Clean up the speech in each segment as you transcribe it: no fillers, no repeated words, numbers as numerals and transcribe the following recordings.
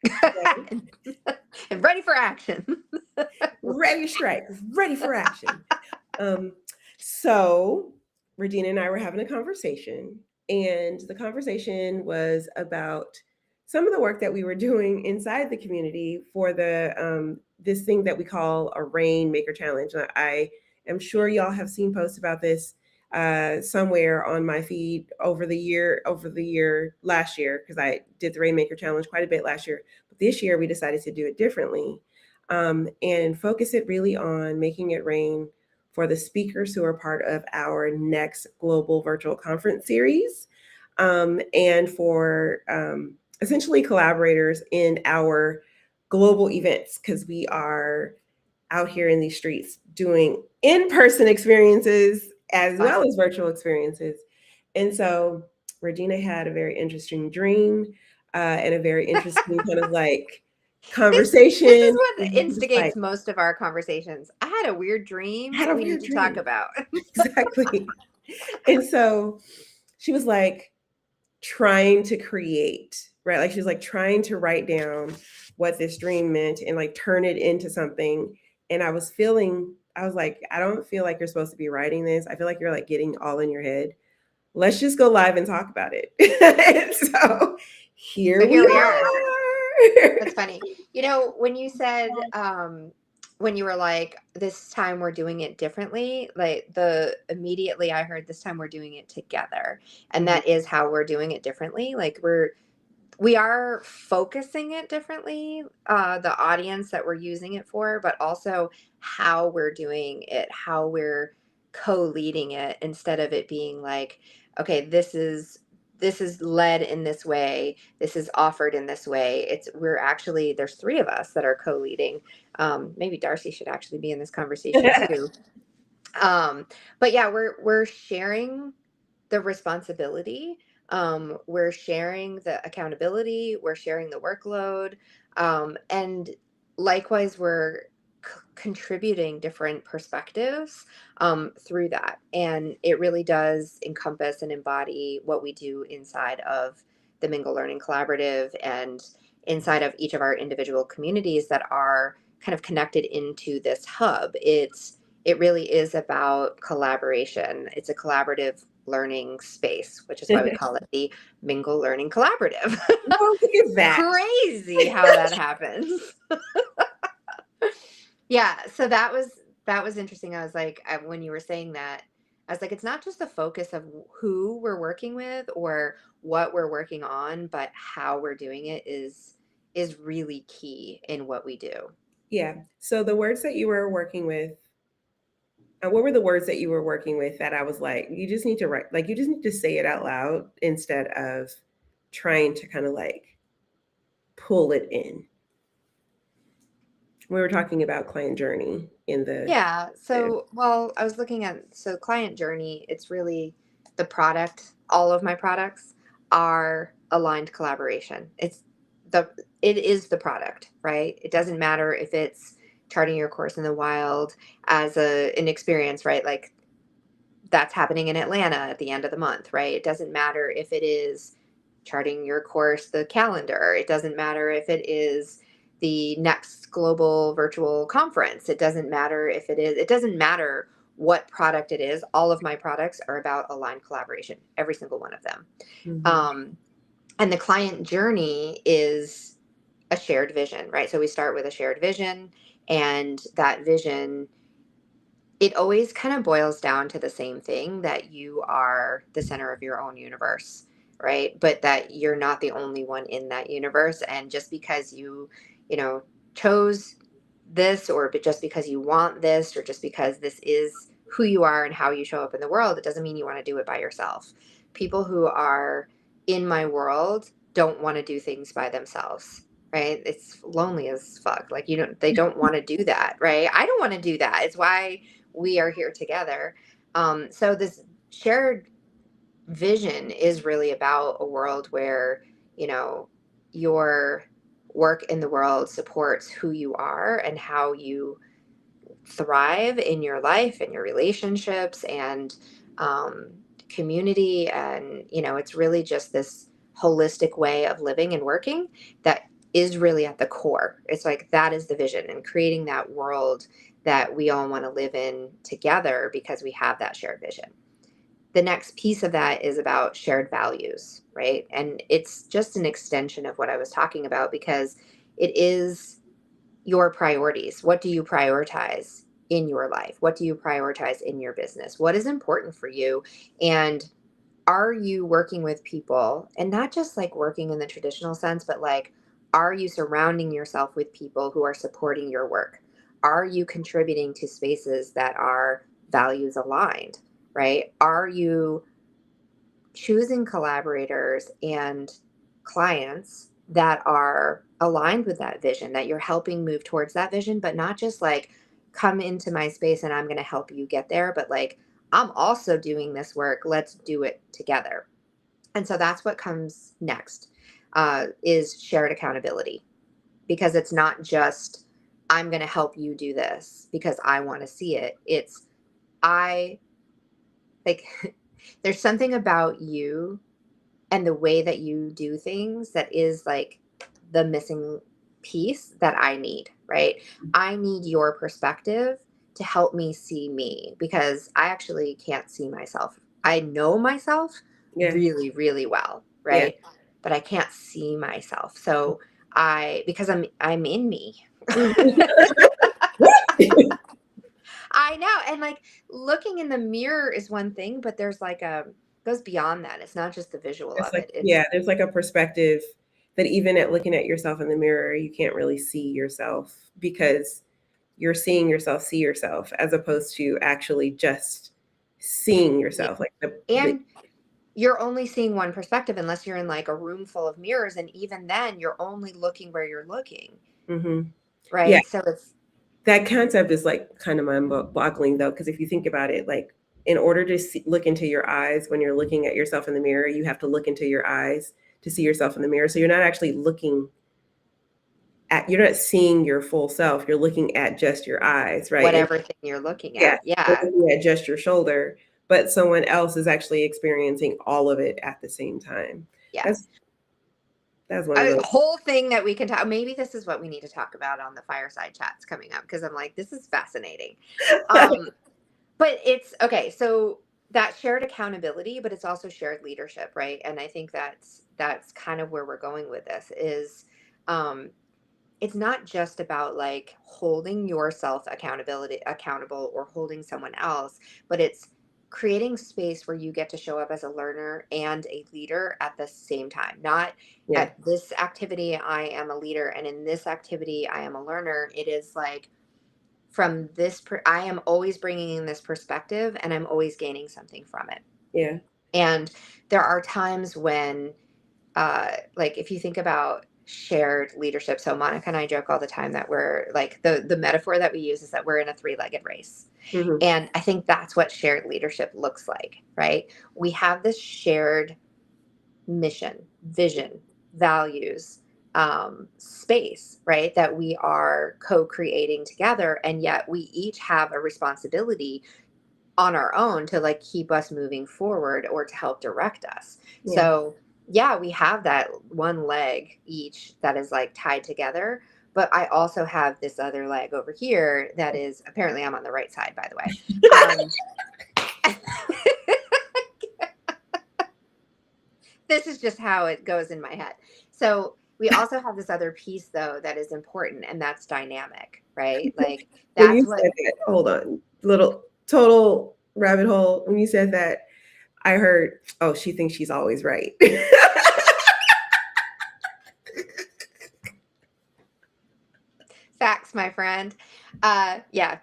Okay. And ready for action. Ready to strike, ready for action. Um, so Regina and I were having a conversation, and the conversation was about some of the work that we were doing inside the community for the this thing that we call a Rainmaker challenge. I am sure y'all have seen posts about this somewhere on my feed over the year last year, because I did the Rainmaker challenge quite a bit last year. But this year we decided to do it differently, and focus it really on making it rain for the speakers who are part of our next global virtual conference series, and for essentially collaborators in our global events, because we are out here in these streets doing in person experiences as Fun. well as virtual experiences. And so Regina had a very interesting dream, and a very interesting kind of like This is conversation. what And just like, instigates most of our conversations. I had a weird I dream had a we need weird to talk dream. about. Exactly. And so she was like trying to create, right? Like she was like trying to write down what this dream meant and like turn it into something. And I was like, I don't feel like you're supposed to be writing this. I feel like you're like getting all in your head. Let's just go live and talk about it. And so here So we here we are. are. That's funny. When you said, when you were like, this time we're doing it differently, like the immediately I heard this time we're doing it together. And Mhm. that is how we're doing it differently. Like we are focusing it differently, the audience that we're using it for, but also how we're doing it, how we're co-leading it, instead of it being like, okay, this is led in this way, this is offered in this way. We're actually, there's three of us that are co-leading. Maybe Darcy should actually be in this conversation too. um, but yeah, we're sharing the responsibility. We're sharing the accountability. We're sharing the workload. And likewise, we're contributing different perspectives through that. And it really does encompass and embody what we do inside of the Mingle Learning Collaborative and inside of each of our individual communities that are kind of connected into this hub. It really is about collaboration. It's a collaborative learning space, which is why we call it the Mingle Learning Collaborative. Oh, look at that. Crazy how that happens. Yeah, so that was interesting. I was like, when you were saying that, I was like, it's not just the focus of who we're working with or what we're working on, but how we're doing it is really key in what we do. Yeah. So the words that you were working with, what were the words that you were working with that I was like, you just need to write, like, you just need to say it out loud instead of trying to kind of like pull it in. We were talking about client journey in Yeah. the So, well, I was looking at, so client journey, it's really the product. All of my products are aligned collaboration. The it is the product, right? It doesn't matter if it's charting your course in the wild as an experience, right? Like that's happening in Atlanta at the end of the month, right? It doesn't matter if it is charting your course, the calendar. It doesn't matter if it is the next global virtual conference. It doesn't matter what product it is. All of my products are about aligned collaboration, every single one of them. Mhm. Um, and the client journey is a shared vision, right? So we start with a shared vision, and that vision, it always kind of boils down to the same thing, that you are the center of your own universe, right? But that you're not the only one in that universe. And just because you know, chose this, or but just because you want this, or just because this is who you are and how you show up in the world, it doesn't mean you want to do it by yourself. People who are in my world don't want to do things by themselves, right? It's lonely as fuck. Like, they don't want to do that, right? I don't want to do that. It's why we are here together. So this shared vision is really about a world where, you know, your work in the world supports who you are and how you thrive in your life and your relationships and um, community. And, it's really just this holistic way of living and working that is really at the core. It's like that is the vision, and creating that world that we all want to live in together because we have that shared vision. The next piece of that is about shared values, right? And it's just an extension of what I was talking about, because it is your priorities. What do you prioritize in your life? What do you prioritize in your business? What is important for you? And are you working with people, and not just like working in the traditional sense, but like, are you surrounding yourself with people who are supporting your work? Are you contributing to spaces that are values aligned, right? Are you choosing collaborators and clients that are aligned with that vision, that you're helping move towards that vision, but not just like, come into my space and I'm going to help you get there, but like, I'm also doing this work. Let's do it together. And so that's what comes next, is shared accountability, because it's not just, I'm going to help you do this because I want to see it. It's, I like, there's something about you and the way that you do things that is like the missing piece that I need, right? I need your perspective to help me see me, because I actually can't see myself. I know myself Yeah. really, really well, Yeah. right? But I can't see myself. So because I'm in me. I know. And like, looking in the mirror is one thing, but there's like goes beyond that. It's not just the visual It's of like, it. It's yeah, there's like a perspective that even at looking at yourself in the mirror, you can't really see yourself because you're seeing yourself see yourself as opposed to actually just seeing yeah. yourself. Like the And you're only seeing one perspective unless you're in like a room full of mirrors. And even then, you're only looking where you're looking. hmm Yeah, Right. So it's, that concept is like kind of mind-boggling though, because if you think about it, like in order to look into your eyes when you're looking at yourself in the mirror, you have to look into your eyes to see yourself in the mirror. So you're not actually looking at, you're not seeing your full self. You're looking at just your eyes, right? And whatever thing you're looking yeah, at. you're Yeah. looking at just your shoulder, but someone else is actually experiencing all of it at the same time. Yeah. That's that's one of A those. whole thing that we can talk. Maybe this is what we need to talk about on the fireside chats coming up, because I'm like, this is fascinating. Um, but it's okay. So that shared accountability, but it's also shared leadership, right? And I think that's kind of where we're going with this is, um, it's not just about like holding yourself accountable or holding someone else, but it's creating space where you get to show up as a learner and a leader at the same time. Not Yeah, at this activity I am a leader, and in this activity I am a learner. It is like, from I am always bringing in this perspective and I'm always gaining something from it. yeah. And there are times when, like, if you think about shared leadership, so Monica and I joke all the time that we're like, the metaphor that we use is that we're in a three-legged race. hmm And I think that's what shared leadership looks like, right? We have this shared mission, vision, values, space, right? That we are co creating together. And yet we each have a responsibility on our own to like keep us moving forward or to help direct us. Yeah. So, yeah, we have that one leg each that is like tied together. But I also have this other leg over here that is, apparently I'm on the right side, by the way. Um, this is just how it goes in my head. So we also have this other piece though that is important, and that's dynamic, right? Like, When you that's what, said that, hold on, little total rabbit hole. When you said that, I heard, oh, she thinks she's always right. facts, my friend. Yeah.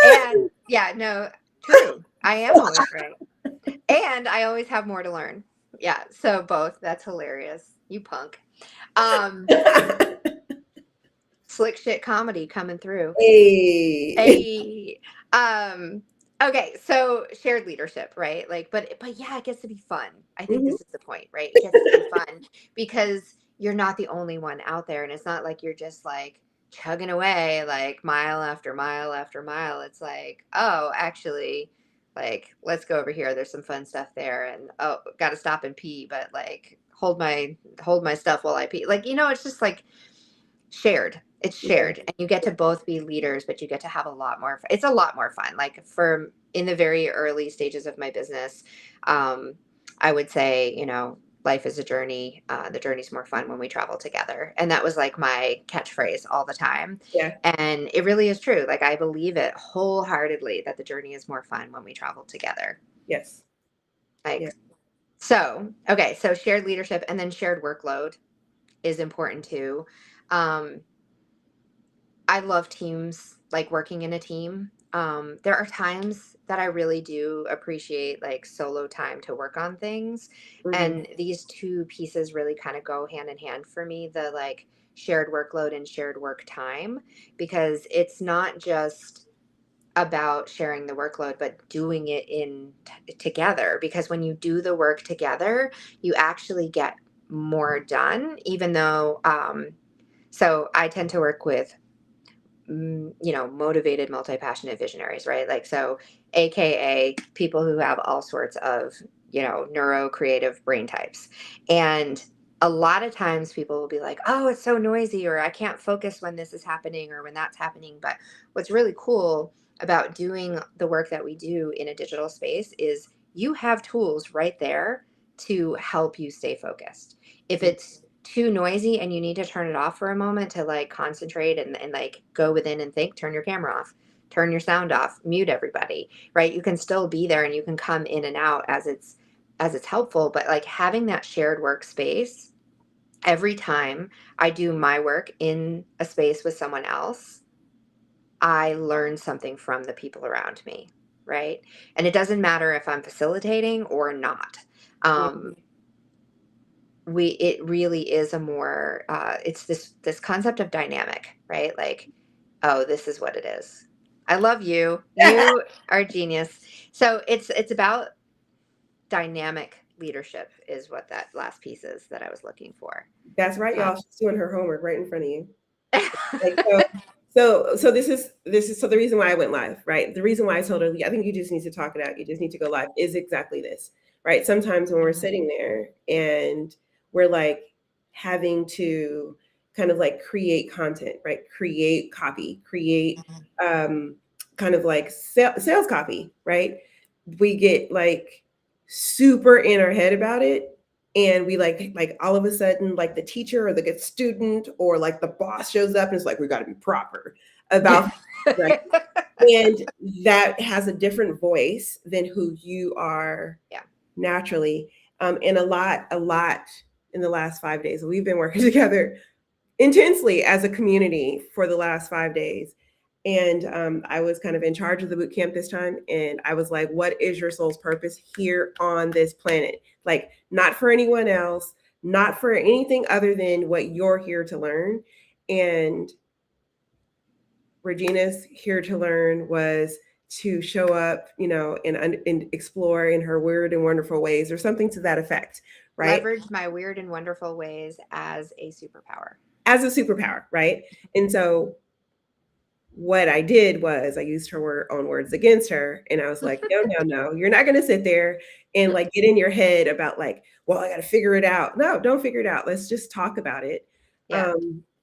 And yeah, no, true. I am always right. And I always have more to learn. Yeah, so both. That's hilarious. You punk. Um, slick shit comedy coming through. Hey. Hey. Um, okay, so shared leadership, right? Like, but yeah, it gets to be fun. I think Mhm. this is the point, right? It gets to be fun because you're not the only one out there, and it's not like you're just like chugging away like mile after mile after mile. It's like, oh, actually, like, let's go over here. There's some fun stuff there, and oh, got to stop and pee, but like, hold my stuff while I pee. Like, it's just like shared. It's Yeah. shared, and you get to both be leaders, but you get to have a lot more. It's a lot more fun. Like for in the very early stages of my business, um, I would say, life is a journey. The journey's more fun when we travel together, and that was like my catchphrase all the time. Yeah. And it really is true. Like I believe it wholeheartedly that the journey is more fun when we travel together. Yes. Yeah. Like so, okay, so shared leadership and then shared workload is important too. Um, I love teams, like working in a team. There are times that I really do appreciate like solo time to work on things. Hmm. And these two pieces really kind of go hand in hand for me, the like shared workload and shared work time, because it's not just about sharing the workload, but doing it together. Because when you do the work together, you actually get more done, even though, so I tend to work with motivated, multi-passionate visionaries, right? Like, so AKA people who have all sorts of, neuro creative brain types. And a lot of times people will be like, oh, it's so noisy, or I can't focus when this is happening or when that's happening. But what's really cool about doing the work that we do in a digital space is you have tools right there to help you stay focused. If it's too noisy and you need to turn it off for a moment to like concentrate and like go within and think, turn your camera off, turn your sound off, mute everybody, right? You can still be there and you can come in and out as it's helpful, but like having that shared workspace, every time I do my work in a space with someone else, I learn something from the people around me, right? And it doesn't matter if I'm facilitating or not. Yeah. um, it really is a more it's this concept of dynamic, right? Like, oh, this is what it is. I love you, you are a genius. So it's about dynamic leadership is what that last piece is that I was looking for. That's right, uh, y'all. She's doing her homework right in front of you. Like so this is so the reason why I went live, right? The reason why I told her, I think you just need to talk it out. You just need to go live is exactly this, right? Sometimes when we're sitting there and we're like having to kind of like create content, right? Create copy, create um, kind of like sales copy, right? We get like super in our head about it, and we like all of a sudden like the teacher or the good student or like the boss shows up and it's like we got to be proper about, right? And that has a different voice than who you are yeah, naturally. And a lot in the last 5 days we've been working together intensely as a community for the last 5 days. And I was kind of in charge of the boot camp this time. And I was like, what is your soul's purpose here on this planet? Like, not for anyone else, not for anything other than what you're here to learn. And Regina's here to learn was to show up, and explore in her weird and wonderful ways or something to that effect, right? leverage my weird and wonderful ways as a superpower. As a superpower, right? And so what I did was I used her own words against her. And I was like, no, no, no, you're not going to sit there and like get in your head about like, well, I got to figure it out. No, don't figure it out. Let's just talk about it. Yeah,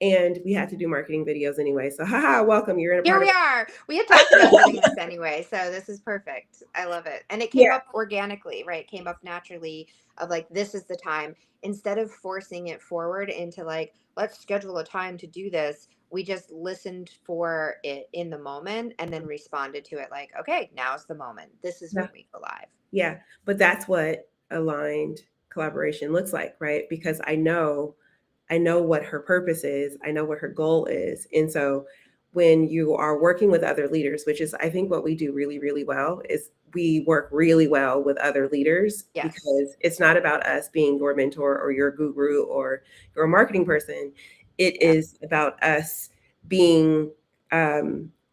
And we had to do marketing videos anyway. So, haha, welcome. You're in a here part we of are. We had talked about doing this anyway, so this is perfect. I love it. And it Yeah, came up organically, right? It came up naturally of like, this is the time. Instead of forcing it forward into like, let's schedule a time to do this, we just listened for it in the moment and then responded to it like, okay, now's the moment. This is when yeah, we go live. yeah. But that's what aligned collaboration looks like, right? Because I know what her purpose is, I know what her goal is. And so when you are working with other leaders, which is I think what we do really, really well, is we work really well with other leaders Yes. because it's not about us being your mentor or your guru or your marketing person. It Yeah. is about us being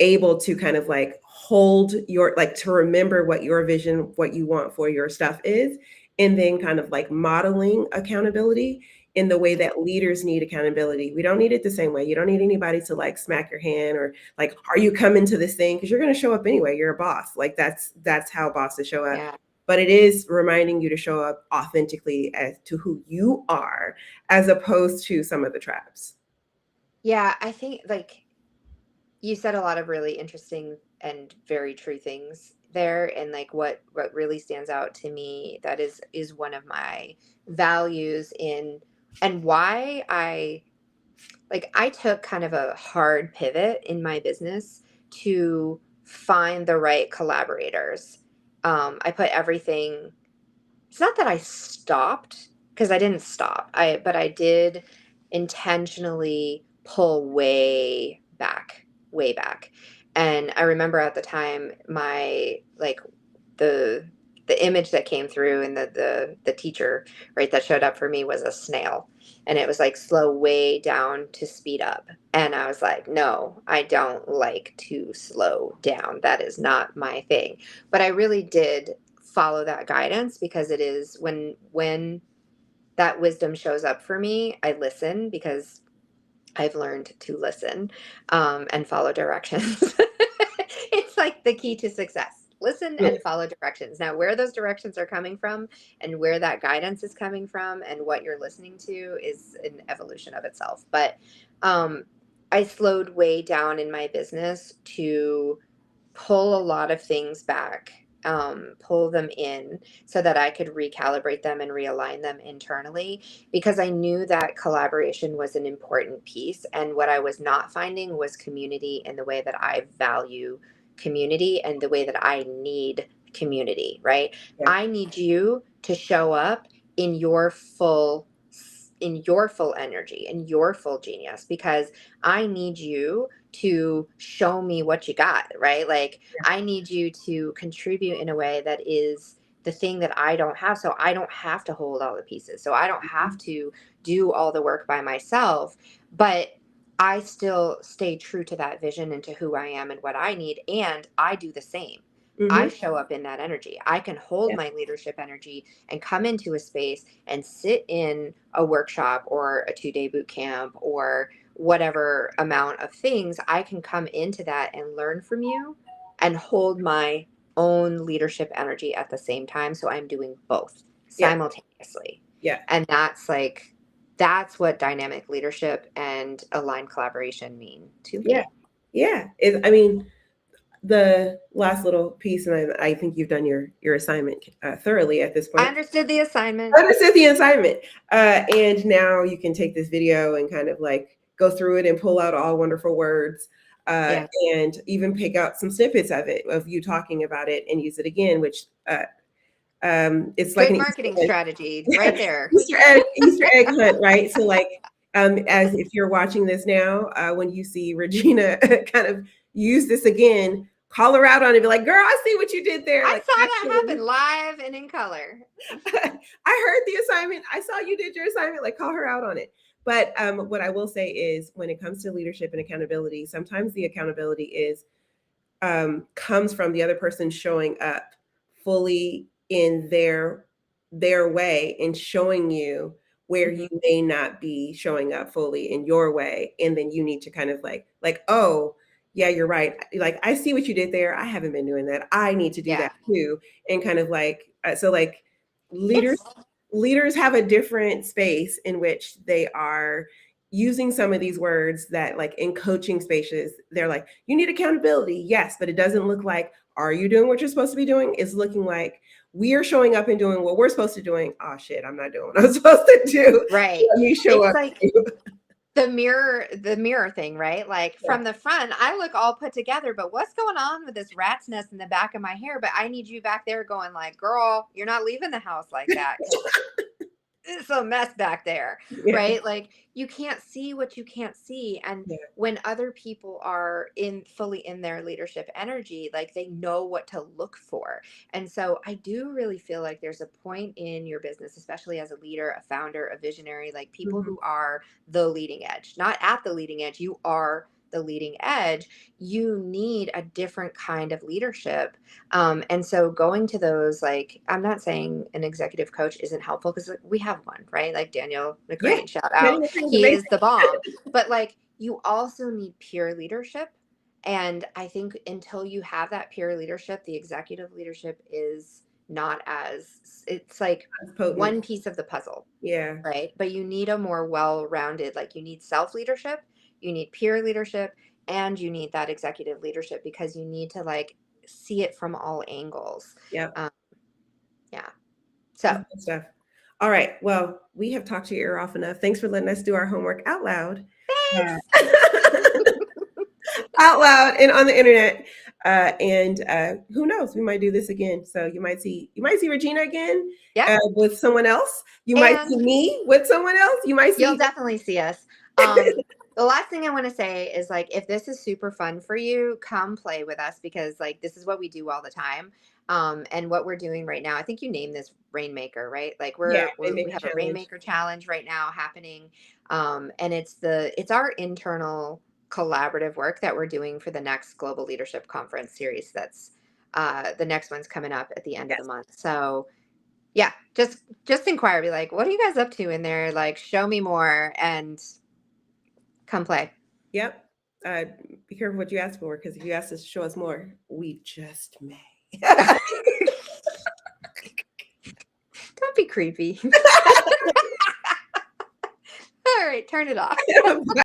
able to kind of like hold your, like to remember what your vision, what you want for your stuff is, and then kind of like modeling accountability in the way that leaders need accountability. We don't need it the same way. You don't need anybody to like smack your hand or like, are you coming to this thing? Because you're going to show up anyway. You're a boss. Like that's how bosses show up. Yeah. but it is reminding you to show up authentically as to who you are, as opposed to some of the traps. Yeah, I think like you said a lot of really interesting and very true things there, and like what really stands out to me that is one of my values in, and why I took kind of a hard pivot in my business to find the right collaborators. I put everything, it's not that I stopped, because I didn't stop. But I did intentionally pull way back. And I remember at the time my like the the image that came through, and the teacher, right, that showed up for me was a snail, and it was like slow way down to speed up, and I was like, no, I don't like to slow down, that is not my thing. But I really did follow that guidance, because it is when that wisdom shows up for me, I listen, because I've learned to listen, and follow directions. It's like the key to success. Listen and follow directions. Now, where those directions are coming from and where that guidance is coming from and what you're listening to is an evolution of itself. But I slowed way down in my business to pull a lot of things back, pull them in so that I could recalibrate them and realign them internally, because I knew that collaboration was an important piece. And what I was not finding was community in the way that I value community and the way that I need community, right? Yeah. I need you to show up in your full energy, in your full genius, because I need you to show me what you got, right? Like, I need you to contribute in a way that is the thing that I don't have. So I don't have to hold all the pieces. So I don't have to do all the work by myself, but I still stay true to that vision and to who I am and what I need. And I do the same. I Mm-hmm. show up in that energy. I can hold Yeah. my leadership energy and come into a space and sit in a workshop or a 2-day boot camp or whatever amount of things. I can come into that and learn from you and hold my own leadership energy at the same time. So I'm doing both Yeah. simultaneously. Yeah. And that's what dynamic leadership and aligned collaboration mean to Yeah. me. Yeah. I mean, the last little piece, and I think you've done your assignment thoroughly at this I point. understood the assignment. Understood the assignment, and now you can take this video and kind of like go through it and pull out all wonderful words, Yeah. and even pick out some snippets of it, of you talking about it, and use it again. Which it's like Good an Easter marketing egg, strategy right there. Easter egg hunt, right? So like, as if you're watching this now, when you see Regina kind of use this again, call her out on it, be like, "Girl, I see what you did there." I Like, saw that actually, happen live and in color. I heard the assignment. I saw you did your assignment. Like, call her out on it. But what I will say is, when it comes to leadership and accountability, sometimes the accountability is comes from the other person showing up fully in their way and showing you where Mm-hmm. you may not be showing up fully in your way, and then you need to kind of like, oh yeah, you're right, like I see what you did there, I haven't been doing that, I need to do Yeah. that too. And kind of like, so like, leaders It's leaders have a different space in which they are using some of these words, that like in coaching spaces, they're like, you need accountability, yes, but it doesn't look like, are you doing what you're supposed to be doing? It's looking like, we are showing up and doing what we're supposed to doing. Oh shit, I'm not doing what I'm supposed to do. right. Let me show It's up. like the mirror thing, right? Like, Yeah. from the front, I look all put together, but what's going on with this rat's nest in the back of my hair? But I need you back there going like, girl, you're not leaving the house like that, because it's a mess back there, Yeah. right? Like, you can't see what you can't see. And Yeah. when other people are in fully in their leadership energy, like, they know what to look for. And so I do really feel like there's a point in your business, especially as a leader, a founder, a visionary, like people Mhm. who are the leading edge, not at the leading edge, you are the leading edge. You need a different kind of leadership, and so going to those, like, I'm not saying an executive coach isn't helpful, because we have one, right? Like Daniel Yeah. McCrane, shout Penny out. McClain's He amazing. is the bomb. But like, you also need peer leadership. And I think until you have that peer leadership, the executive leadership is not as, it's like That's potent. one piece of the puzzle, Yeah. right? But you need a more well-rounded, like you need self-leadership, you need peer leadership, and you need that executive leadership because you need to like see it from all angles. Yep. Um, yeah. So That's good stuff. All right. Well, we have talked your ear off enough. Thanks for letting us do our homework out loud. thanks. Out loud and on the internet. And who knows? We might do this again. So you might see Regina again Yeah. with someone else. You might see And me with someone else. You might you'll see. definitely see us. The last thing I want to say is like, if this is super fun for you, come play with us because like this is what we do all the time. And what we're doing right now, I think you named this Rainmaker, right? Like Yeah, we Rainmaker have a challenge. Rainmaker challenge right now happening. And it's our internal collaborative work that we're doing for the next Global Leadership Conference series. That's the next one's coming up at the end of the Yes. month. So yeah, just inquire, be like, what are you guys up to in there? Like, show me more and come play. Yep. Uh, be careful what you ask for because if you ask us to show us more, we just may. Don't be creepy. All right, turn it off.